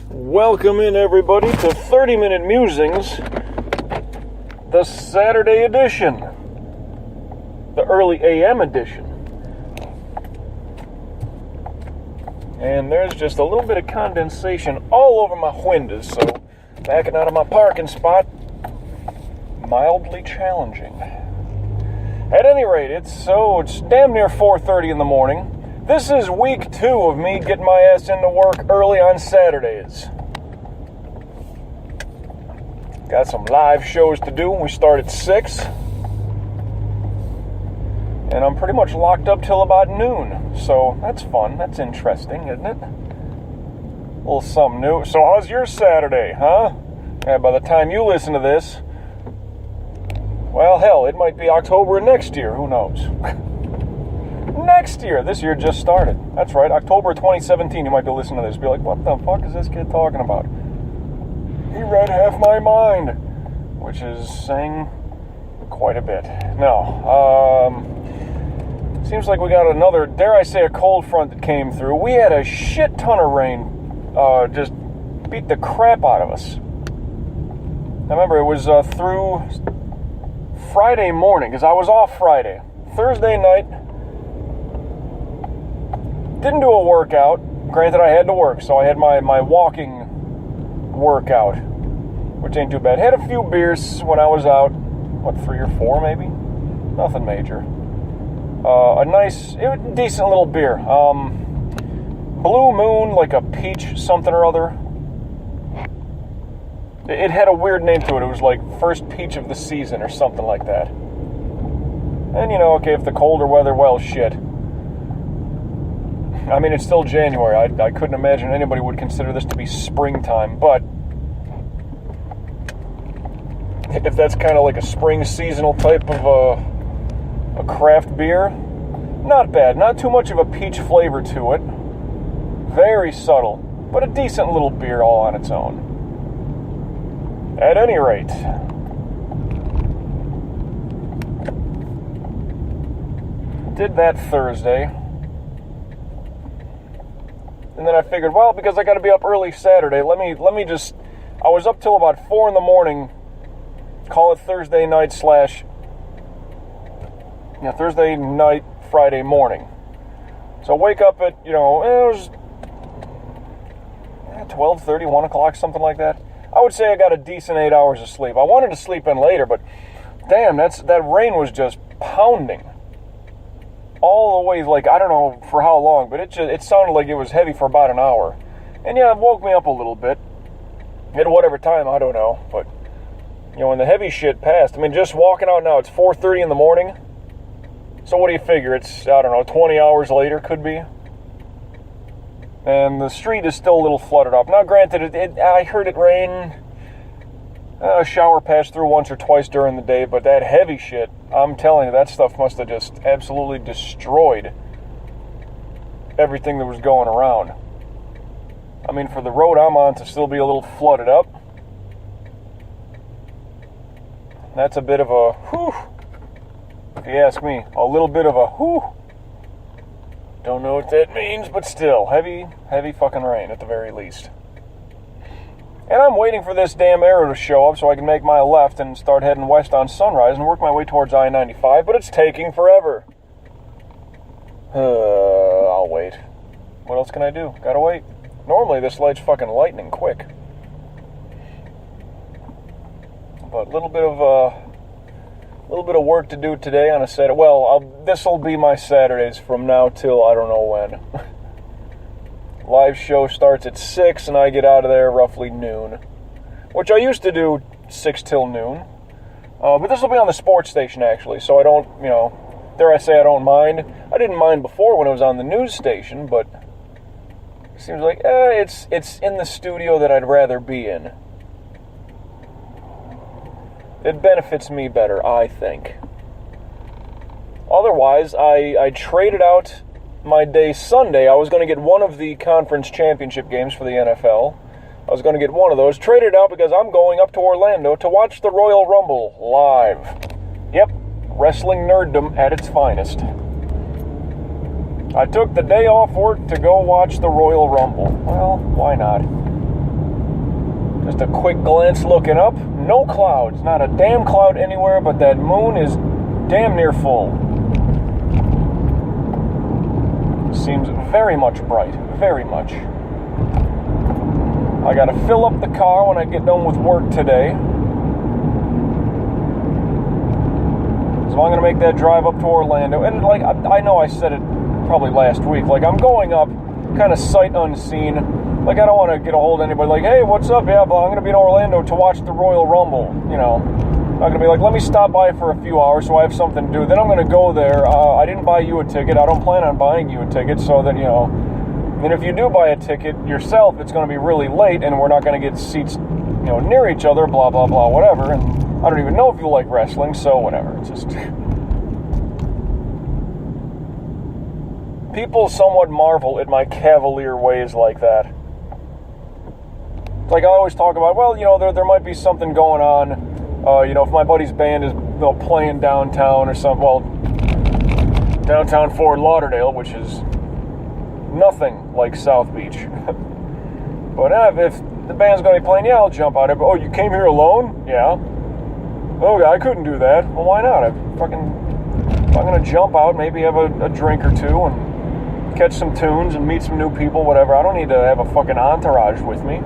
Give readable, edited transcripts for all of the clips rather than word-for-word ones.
Welcome in, everybody, to 30-Minute Musings, the Saturday edition, the early AM edition. And there's just a little bit of condensation all over my windows, so backing out of my parking spot, mildly challenging. At any rate, it's damn near 4:30 in the morning. This is week 2 of me getting my ass into work early on Saturdays. Got some live shows to do. We start at 6. And I'm pretty much locked up till about noon. So that's fun. That's interesting, isn't it? A little something new. So how's your Saturday, huh? Yeah, by the time you listen to this, well, hell, it might be October next year. Who knows? Next year. This year just started. That's right. October 2017, you might be listening to this. Be like, what the fuck is this kid talking about? He read half my mind. Which is saying quite a bit. No. Seems like we got another, dare I say, a cold front that came through. We had a shit ton of rain. Just beat the crap out of us. I remember it was through Friday morning, because I was off Friday. Thursday night, didn't do a workout. Granted, I had to work, so I had my walking workout, which ain't too bad. Had a few beers when I was out. What, 3 or 4 maybe? Nothing major. A nice, decent little beer. Blue Moon, like a peach something or other. It had a weird name to it. It was like first peach of the season or something like that. And okay, if the colder weather, well, shit. I mean, it's still January. I couldn't imagine anybody would consider this to be springtime, but if that's kind of like a spring seasonal type of a craft beer, not bad. Not too much of a peach flavor to it. Very subtle, but a decent little beer all on its own. At any rate, did that Thursday. And then I figured, well, because I got to be up early Saturday, let me just, I was up till about 4 in the morning, call it Thursday night Thursday night, Friday morning. So wake up at, it was 12:30, 1 o'clock, something like that. I would say I got a decent 8 hours of sleep. I wanted to sleep in later, but damn, that rain was just pounding. All the way, like, I don't know for how long, but it sounded like it was heavy for about an hour. And yeah, it woke me up a little bit. At whatever time, I don't know. But, when the heavy shit passed, I mean, just walking out now, it's 4:30 in the morning. So what do you figure? It's, I don't know, 20 hours later, could be. And the street is still a little flooded up. Now, granted, I heard it rain. A shower passed through once or twice during the day, but that heavy shit, I'm telling you, that stuff must have just absolutely destroyed everything that was going around. I mean, for the road I'm on to still be a little flooded up, that's a bit of a whew, if you ask me. A little bit of a whew. Don't know what that means, but still, heavy fucking rain at the very least. And I'm waiting for this damn arrow to show up so I can make my left and start heading west on Sunrise and work my way towards I-95, but it's taking forever. I'll wait. What else can I do? Gotta wait. Normally this light's fucking lightning quick. But a little bit of work to do today on a Saturday. Well, this'll be my Saturdays from now till I don't know when. Live show starts at 6 and I get out of there roughly noon. Which I used to do 6 till noon. But this will be on the sports station actually, so I don't, dare I say I don't mind. I didn't mind before when it was on the news station, but it seems like it's in the studio that I'd rather be in. It benefits me better, I think. Otherwise, I traded out my day Sunday. I was going to get one of the conference championship games for the NFL. I was going to get one of those. Traded out because I'm going up to Orlando to watch the Royal Rumble live. Yep, wrestling nerddom at its finest. I took the day off work to go watch the Royal Rumble. Well, why not? Just a quick glance looking up. No clouds. Not a damn cloud anywhere, but that moon is damn near full. Seems very much bright. Very much. I gotta fill up the car when I get done with work today. So I'm gonna make that drive up to Orlando. And like, I know I said it probably last week. Like, I'm going up kind of sight unseen. Like, I don't want to get a hold of anybody like, hey, what's up? Yeah, but I'm going to be in Orlando to watch the Royal Rumble, you know. I'm going to be like, let me stop by for a few hours so I have something to do. Then I'm going to go there. I didn't buy you a ticket. I don't plan on buying you a ticket so that, you know, and if you do buy a ticket yourself, it's going to be really late and we're not going to get seats, you know, near each other, blah, blah, blah, whatever. And I don't even know if you like wrestling, so whatever. It's just... People somewhat marvel at my cavalier ways like that. Like I always talk about, well, you know, there might be something going on. You know, if my buddy's band is, you know, playing downtown or something, well, downtown Fort Lauderdale, which is nothing like South Beach. But if the band's going to be playing, yeah, I'll jump out. Oh, you came here alone? Yeah. Oh, yeah, I couldn't do that. Well, why not? If I'm going to jump out, maybe have a drink or two and catch some tunes and meet some new people, whatever. I don't need to have a fucking entourage with me.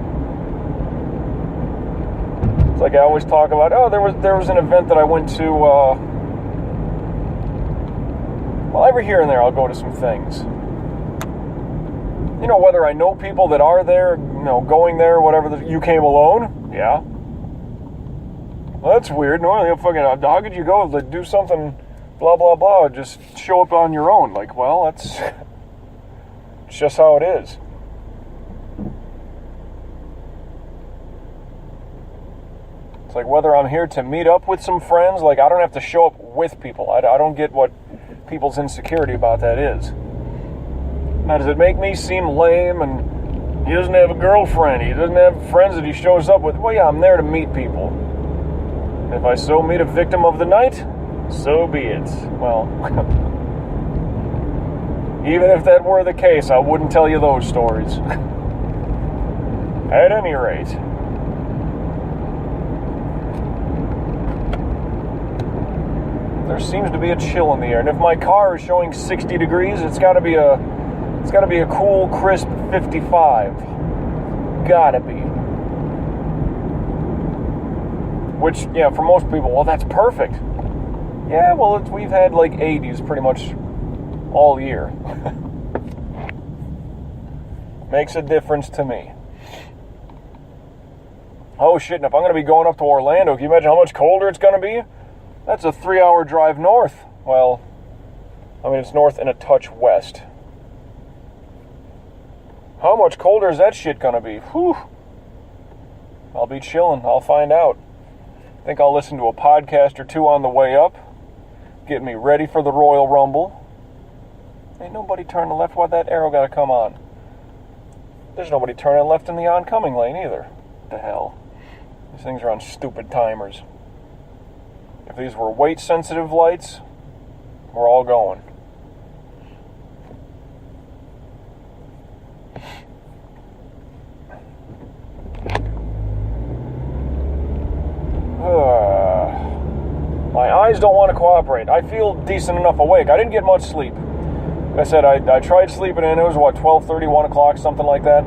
Like I always talk about, oh, there was an event that I went to, well, every here and there I'll go to some things. You know, whether I know people that are there, you know, going there, whatever, you came alone? Yeah. Well, that's weird. No, fucking, how could you go to do something, blah, blah, blah, just show up on your own? Like, well, it's just how it is. It's like whether I'm here to meet up with some friends, like I don't have to show up with people. I don't get what people's insecurity about that is. Now, does it make me seem lame and he doesn't have a girlfriend, he doesn't have friends that he shows up with? Well, yeah, I'm there to meet people. If I so meet a victim of the night, so be it. Well, even if that were the case, I wouldn't tell you those stories. At any rate. There seems to be a chill in the air, and if my car is showing 60 degrees, it's got to be a cool, crisp 55. Gotta be. Which, yeah, for most people, well, that's perfect. Yeah, well, we've had like 80s pretty much all year. Makes a difference to me. Oh shit! And if I'm going to be going up to Orlando, can you imagine how much colder it's going to be? That's a 3-hour drive north. Well, I mean, it's north and a touch west. How much colder is that shit gonna be? Whew. I'll be chilling. I'll find out. I think I'll listen to a podcast or two on the way up. Get me ready for the Royal Rumble. Ain't nobody turning left. Why'd that arrow gotta come on? There's nobody turning left in the oncoming lane either. What the hell? These things are on stupid timers. If these were weight-sensitive lights, we're all going. My eyes don't want to cooperate. I feel decent enough awake. I didn't get much sleep. Like I said, I tried sleeping in. It was, 12:30, 1 o'clock, something like that.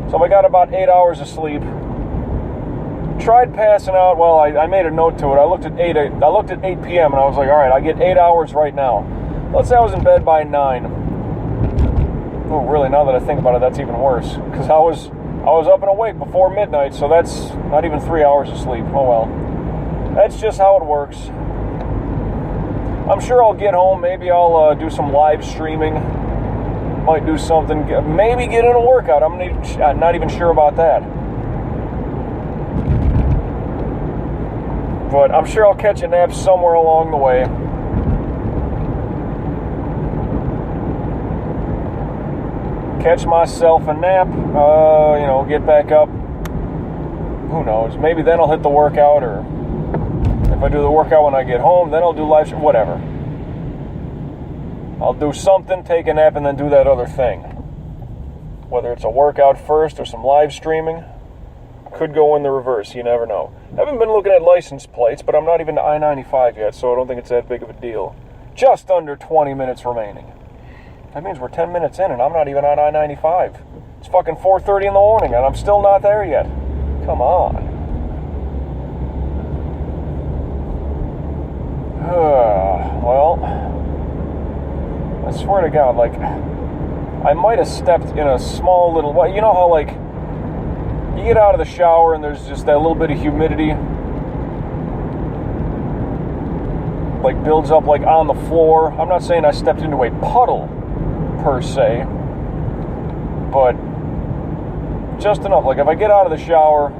So I got about 8 hours of sleep. Tried passing out. Well, I made a note to it. I looked at 8 p.m. and I was like, all right, I get 8 hours right now. Let's say I was in bed by 9. Oh, really, now that I think about it, that's even worse. Because I was up and awake before midnight, so that's not even 3 hours of sleep. Oh, well. That's just how it works. I'm sure I'll get home. Maybe I'll do some live streaming. Might do something. Maybe get in a workout. I'm not even sure about that. But I'm sure I'll catch a nap somewhere along the way. Catch myself a nap, get back up. Who knows? Maybe then I'll hit the workout, or if I do the workout when I get home, then I'll do live stream, whatever. I'll do something, take a nap, and then do that other thing. Whether it's a workout first or some live streaming. Could go in the reverse, you never know. Haven't been looking at license plates, but I'm not even to I-95 yet, so I don't think it's that big of a deal. Just under 20 minutes remaining. That means we're 10 minutes in and I'm not even on I-95. It's fucking 4:30 in the morning and I'm still not there yet. Come on. Well, I swear to God, like, I might have stepped in a small little... You know how, like, you get out of the shower and there's just that little bit of humidity, like, builds up, like, on the floor. I'm not saying I stepped into a puddle, per se, but just enough. Like, if I get out of the shower,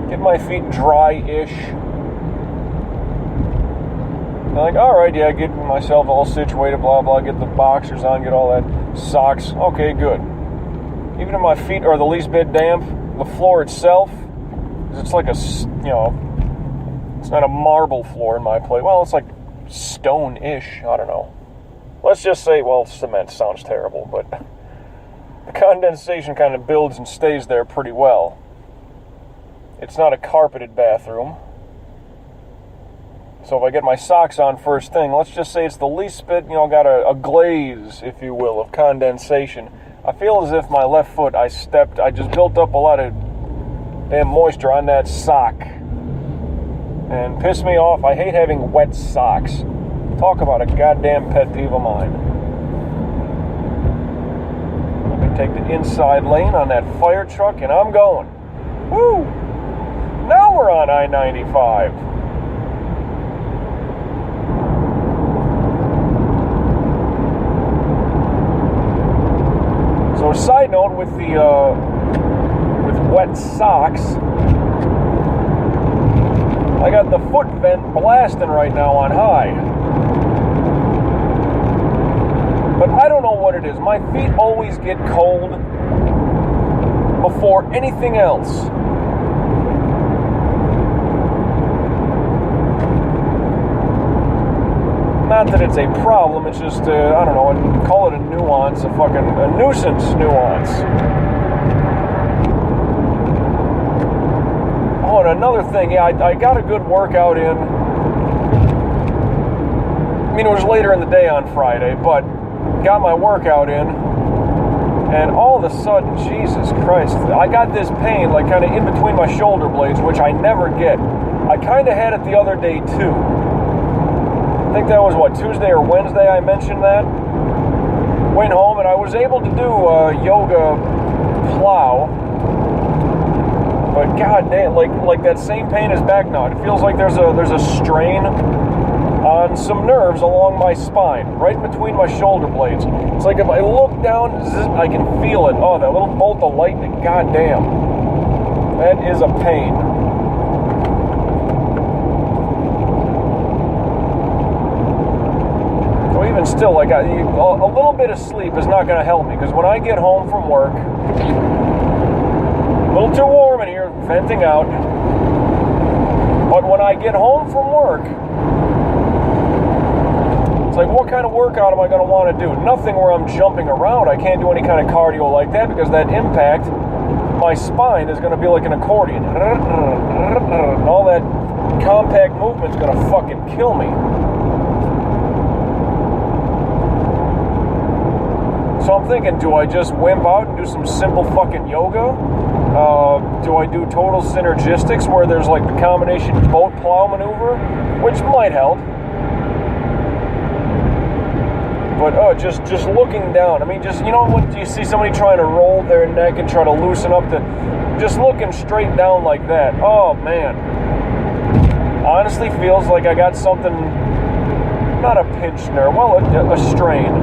get my feet dry-ish, I'm like, alright, yeah, get myself all situated, blah, blah, get the boxers on, get all that, socks, okay, good. Even if my feet are the least bit damp, the floor itself, it's like a, you know, it's not a marble floor in my place. Well, it's like stone-ish, I don't know. Let's just say, well, cement sounds terrible, but the condensation kind of builds and stays there pretty well. It's not a carpeted bathroom. So if I get my socks on first thing, let's just say it's the least bit, you know, got a glaze, if you will, of condensation. I feel as if my left foot, I just built up a lot of damn moisture on that sock. And pissed me off. I hate having wet socks. Talk about a goddamn pet peeve of mine. Let me take the inside lane on that fire truck and I'm going. Woo! Now we're on I-95. So, side note with the with wet socks, I got the foot vent blasting right now on high. But I don't know what it is. My feet always get cold before anything else. Not that it's a problem, it's just, I don't know, I'd call it a nuance, a nuisance nuance. Oh, and another thing, yeah, I got a good workout in. I mean, it was later in the day on Friday, but got my workout in, and all of a sudden, Jesus Christ, I got this pain, like, kind of in between my shoulder blades, which I never get. I kind of had it the other day, too. I think that was, Tuesday or Wednesday I mentioned that. Went home and I was able to do yoga plow. But goddamn, like that same pain is back now. It feels like there's a strain on some nerves along my spine, right between my shoulder blades. It's like if I look down, I can feel it. Oh, that little bolt of lightning, goddamn. That is a pain. Even still, like a little bit of sleep is not going to help me, because when I get home from work, a little too warm in here, venting out, but when I get home from work, it's like, what kind of workout am I going to want to do? Nothing where I'm jumping around. I can't do any kind of cardio like that, because that impact, my spine is going to be like an accordion. All that compact movement is going to fucking kill me. So I'm thinking, do I just wimp out and do some simple fucking yoga? Do I do total synergistics where there's like the combination boat plow maneuver, which might help? But just looking down, I mean, just, you know, when you see somebody trying to roll their neck and try to loosen up just looking straight down like that, oh man, honestly feels like I got something, not a pinched nerve, well, a strain.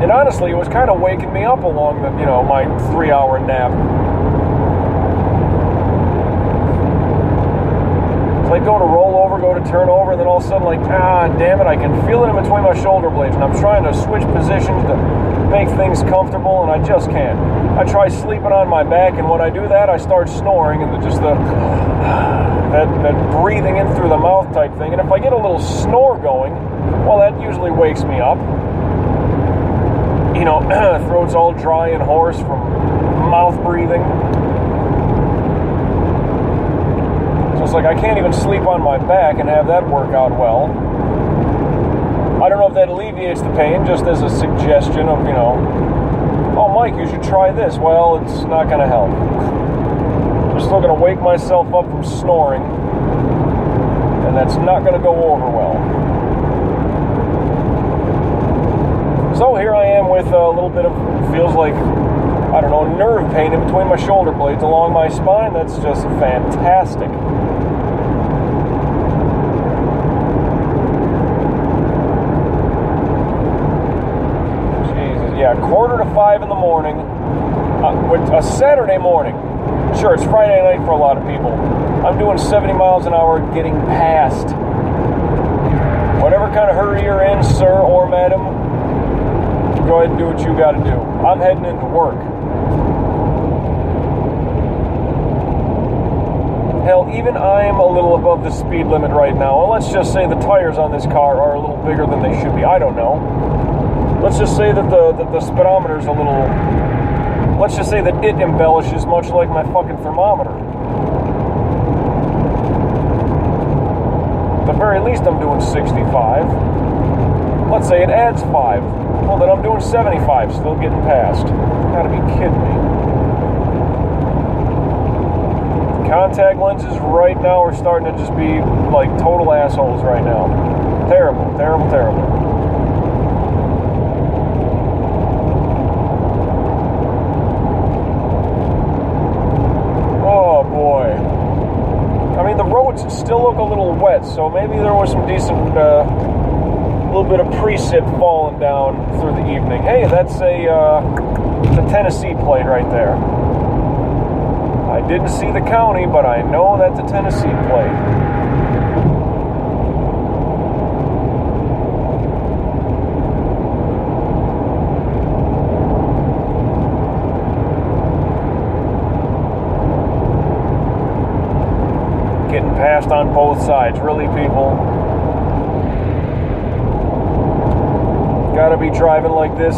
And honestly, it was kind of waking me up along the, you know, my 3-hour nap. It's like go to roll over, go to turn over, and then all of a sudden, like, damn it, I can feel it in between my shoulder blades, and I'm trying to switch positions to make things comfortable, and I just can't. I try sleeping on my back, and when I do that, I start snoring, and that breathing in through the mouth type thing. And if I get a little snore going, well, that usually wakes me up. you know, throat's all dry and hoarse from mouth breathing. So it's like I can't even sleep on my back and have that work out well. I don't know if that alleviates the pain, just as a suggestion of, you know, oh, Mike, you should try this. Well, it's not going to help. I'm still going to wake myself up from snoring, and that's not going to go over well. So here I am with a little bit of, feels like, I don't know, nerve pain in between my shoulder blades along my spine. That's just fantastic. Jesus, yeah, 4:45 in the morning, a Saturday morning. Sure, it's Friday night for a lot of people. I'm doing 70 miles an hour getting past. Whatever kind of hurry you're in, sir or madam, go ahead and do what you got to do. I'm heading into work. Hell, even I'm a little above the speed limit right now. And let's just say the tires on this car are a little bigger than they should be. I don't know. Let's just say that the speedometer's a little... Let's just say that it embellishes much like my fucking thermometer. At the very least, I'm doing 65. Let's say it adds 5. Well, then I'm doing 75, still getting past. Gotta be kidding me. Contact lenses right now are starting to just be like total assholes right now. Terrible, terrible, terrible. Oh boy. I mean, the roads still look a little wet, so maybe there was some decent... little bit of precip falling down through the evening. Hey, that's the Tennessee plate right there. I didn't see the county, but I know that's a Tennessee plate. Getting passed on both sides, really, people? Gotta be driving like this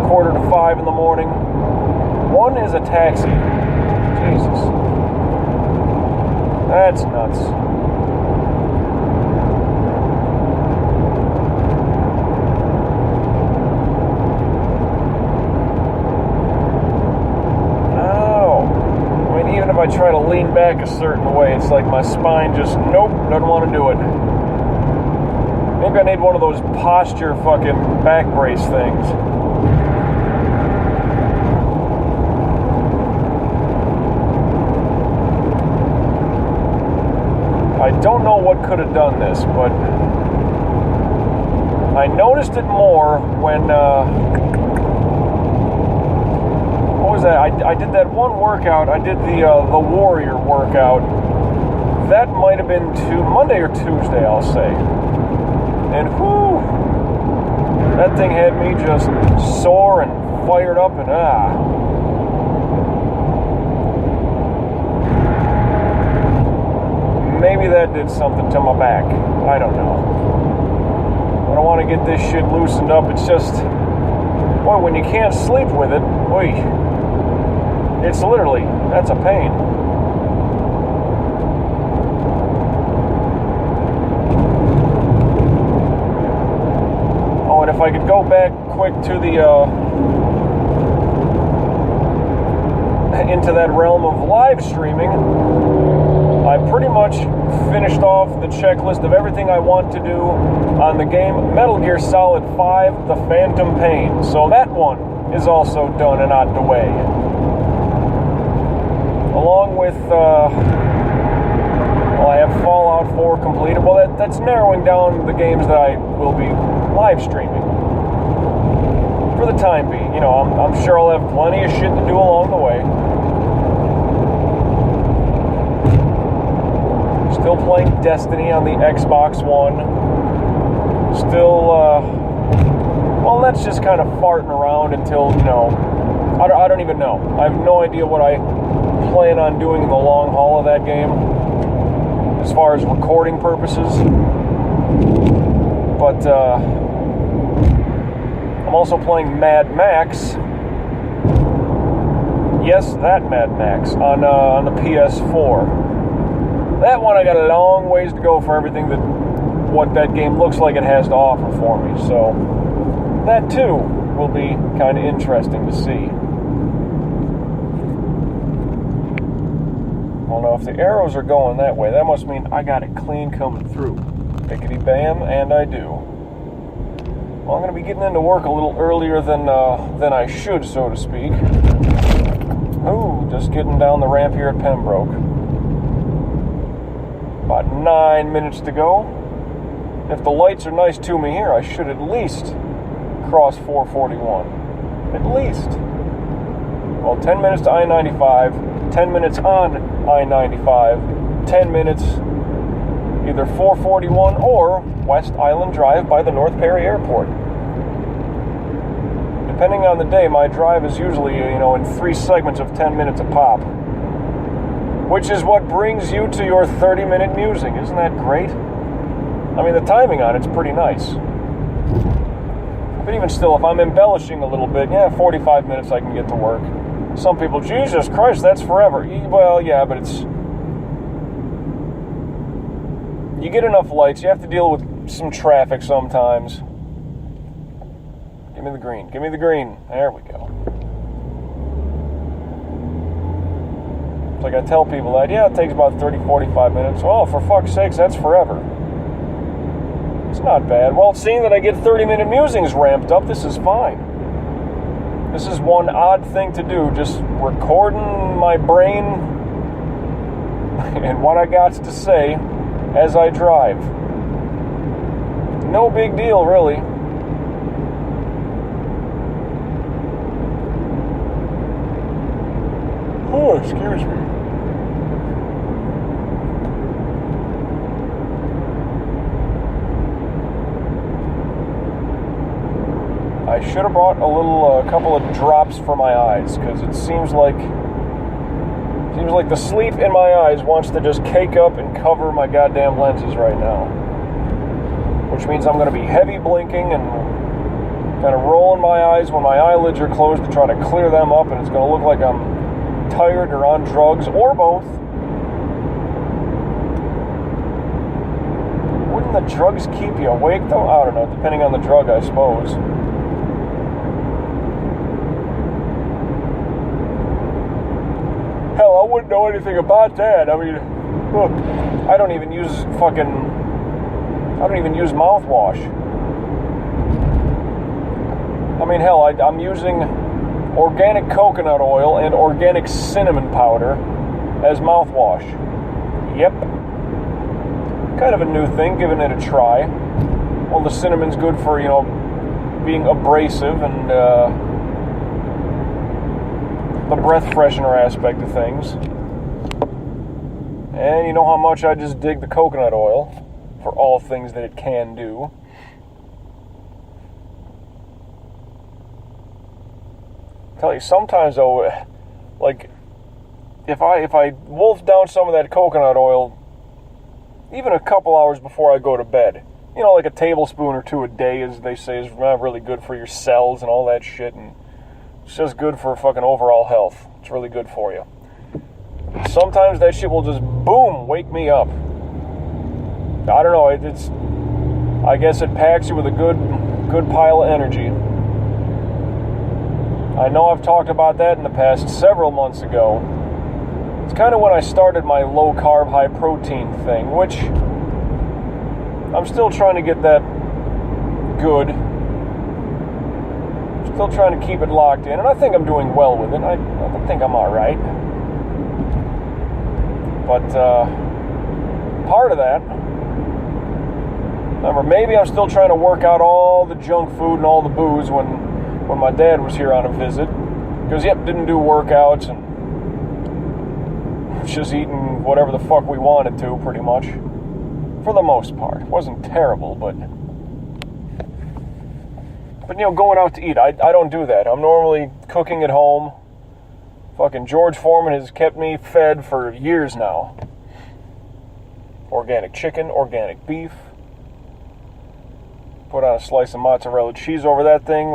4:45 in the morning. One is a taxi. Jesus. That's nuts. Ow. I mean, even if I try to lean back a certain way, it's like my spine just, nope, doesn't want to do it. Maybe I need one of those posture fucking back brace things. I don't know what could have done this, but I noticed it more when, what was that? I did that one workout. I did the Warrior workout. That might have been Monday or Tuesday, I'll say. And whew, that thing had me just sore and fired up and maybe that did something to my back. I don't know. I don't want to get this shit loosened up. It's just, boy, when you can't sleep with it, boy, it's literally, that's a pain. And if I could go back quick to the into that realm of live streaming, I pretty much finished off the checklist of everything I want to do on the game Metal Gear Solid 5: The Phantom Pain. So that one is also done and out the way. Along with I have Fallout 4 completed. Well, that's narrowing down the games that I will be live streaming for the time being. You know, I'm sure I'll have plenty of shit to do along the way. Still playing Destiny on the Xbox One. Still, well, that's just kind of farting around until, you know, I don't even know. I have no idea what I plan on doing in the long haul of that game, as far as recording purposes. But, I'm also playing Mad Max. Yes, that Mad Max on the PS4. That one I got a long ways to go for everything what that game looks like it has to offer for me. So that too will be kind of interesting to see. Well, now if the arrows are going that way, that must mean I got it clean coming through. Pickety bam, and I do. Well, I'm going to be getting into work a little earlier than I should, so to speak. Ooh, just getting down the ramp here at Pembroke. About 9 minutes to go. If the lights are nice to me here, I should at least cross 441. At least. Well, 10 minutes to I-95, 10 minutes on I-95, 10 minutes either 441 or West Island Drive by the North Perry Airport. Depending on the day, my drive is usually, in 3 segments of 10 minutes a pop. Which is what brings you to your 30-minute musing. Isn't that great? I mean, the timing on it's pretty nice. But even still, if I'm embellishing a little bit, 45 minutes I can get to work. Some people, Jesus Christ, that's forever. Well, yeah, but it's... You get enough lights, you have to deal with some traffic sometimes. Give me the green. Give me the green. There we go. It's like I tell people that, it takes about 30, 45 minutes. Oh, for fuck's sakes, that's forever. It's not bad. Well, seeing that I get 30-minute musings ramped up, this is fine. This is one odd thing to do, just recording my brain and what I got to say as I drive. No big deal, really. Oh, excuse me. I should have brought a couple of drops for my eyes, because it seems like the sleep in my eyes wants to just cake up and cover my goddamn lenses right now. Which means I'm going to be heavy blinking and kind of rolling my eyes when my eyelids are closed to try to clear them up, and it's going to look like I'm tired or on drugs, or both. Wouldn't the drugs keep you awake, though? I don't know, depending on the drug, I suppose. Hell, I wouldn't know anything about that. I mean, look, I don't even use mouthwash. I mean, hell, I'm using organic coconut oil and organic cinnamon powder as mouthwash. Yep. Kind of a new thing, giving it a try. Well, the cinnamon's good for, being abrasive and the breath freshener aspect of things. And you know how much I just dig the coconut oil for all things that it can do. Tell you, sometimes though, like if I wolf down some of that coconut oil, even a couple hours before I go to bed, like a tablespoon or two a day, as they say, is not really good for your cells and all that shit, and it's just good for fucking overall health. It's really good for you. Sometimes that shit will just boom wake me up. I don't know. I guess it packs you with a good pile of energy. I know I've talked about that in the past several months ago. It's kind of when I started my low-carb, high-protein thing, which I'm still trying to get that good. Still trying to keep it locked in, and I think I'm doing well with it. I think I'm all right. But part of that, remember, maybe I'm still trying to work out all the junk food and all the booze when my dad was here on a visit, because didn't do workouts and was just eating whatever the fuck we wanted to, pretty much, for the most part. It wasn't terrible, but going out to eat, I don't do that. I'm normally cooking at home. Fucking George Foreman has kept me fed for years now. Organic chicken, organic beef, Put on a slice of mozzarella cheese over that thing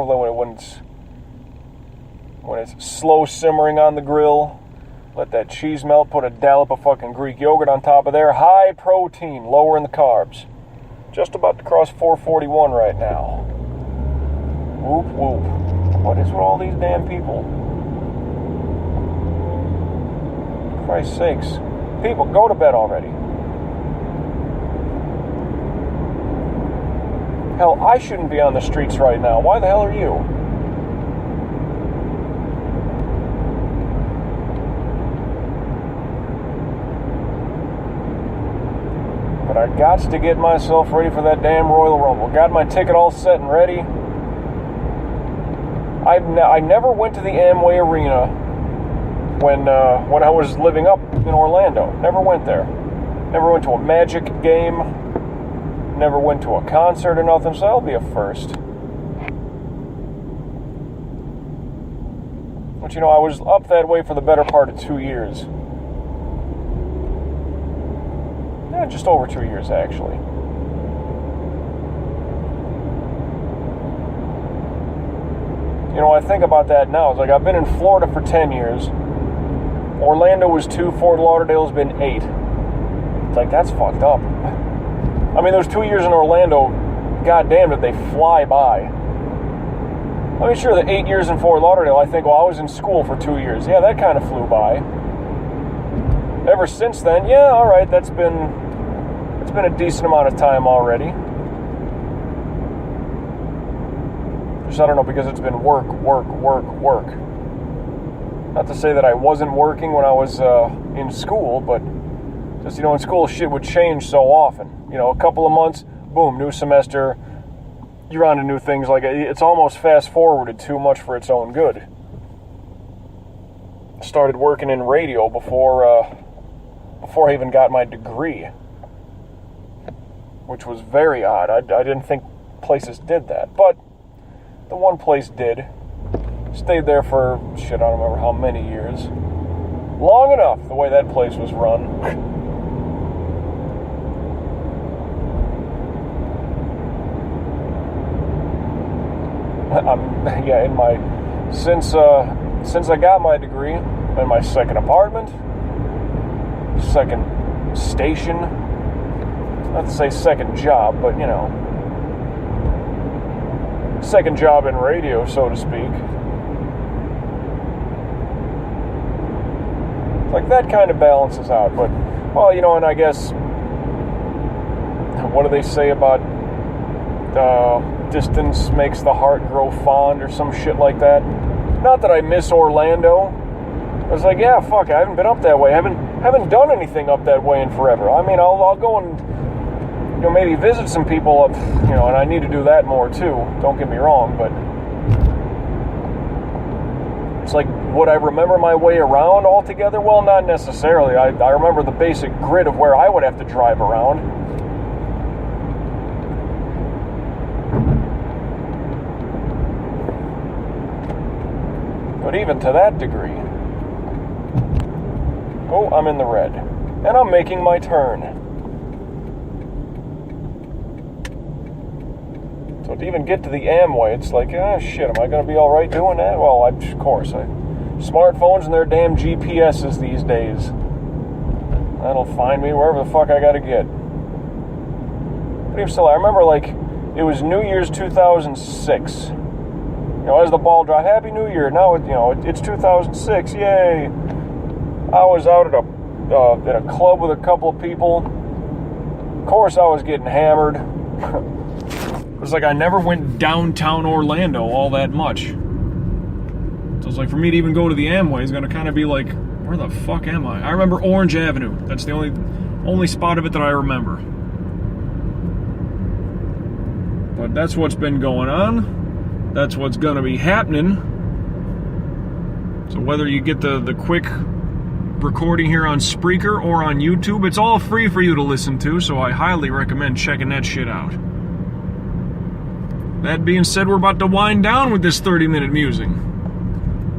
when it's slow simmering on the grill. Let that cheese melt. Put a dollop of fucking Greek yogurt on top of there. High protein, lower in the carbs. Just about to cross 441 right now. Whoop, whoop. What is with all these damn people? Christ's sakes. People, go to bed already. Hell, I shouldn't be on the streets right now. Why the hell are you? But I got to get myself ready for that damn Royal Rumble. Got my ticket all set and ready. I never went to the Amway Arena when I was living up in Orlando. Never went there. Never went to a Magic game. Never went to a concert or nothing, so that'll be a first. But you know, I was up that way for the better part of 2 years. Yeah, just over 2 years, actually. You know, I think about that now. It's like I've been in Florida for 10 years. Orlando was 2, Fort Lauderdale's been 8. It's like, that's fucked up. I mean, those 2 years in Orlando, goddamn did they fly by. I mean, sure, the 8 years in Fort Lauderdale, I think, well, I was in school for 2 years. Yeah, that kind of flew by. Ever since then, yeah, all right, it's been a decent amount of time already. Just, I don't know, because it's been work. Not to say that I wasn't working when I was in school, but just, you know, in school, shit would change so often. You know, a couple of months, boom, new semester, you're on to new things. Like, it's almost fast-forwarded too much for its own good. I started working in radio before I even got my degree, which was very odd. I didn't think places did that, but the one place did. Stayed there for, shit, I don't remember how many years. Long enough, the way that place was run. Since I got my degree, I'm in my second apartment, second station, not to say second job, but, you know, second job in radio, so to speak. Like, that kind of balances out, but, well, you know, and I guess, what do they say about distance makes the heart grow fond or some shit like that? Not that I miss Orlando. I was like, yeah, fuck, I haven't been up that way. I haven't done anything up that way in forever. I mean, I'll go and, you know, maybe visit some people up, you know, and I need to do that more too. Don't get me wrong, but it's like, would I remember my way around altogether? Well, not necessarily. I remember the basic grid of where I would have to drive around. But even to that degree, oh, I'm in the red, and I'm making my turn. So to even get to the Amway, it's like, shit, am I going to be all right doing that? Well, of course. Smartphones and their damn GPSs these days. That'll find me wherever the fuck I got to get. But even still, I remember, like, it was New Year's 2006. You know, as the ball dropped, Happy New Year. Now, it's 2006. Yay! I was out at a club with a couple of people. Of course, I was getting hammered. It was like I never went downtown Orlando all that much. So it's like, for me to even go to the Amway is going to kind of be like, where the fuck am I? I remember Orange Avenue. That's the only spot of it that I remember. But that's what's been going on. That's what's going to be happening. So whether you get the quick recording here on Spreaker or on YouTube, it's all free for you to listen to, so I highly recommend checking that shit out. That being said, we're about to wind down with this 30-minute musing.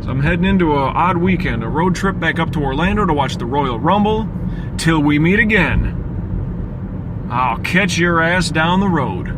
So I'm heading into an odd weekend, a road trip back up to Orlando to watch the Royal Rumble. Till we meet again, I'll catch your ass down the road.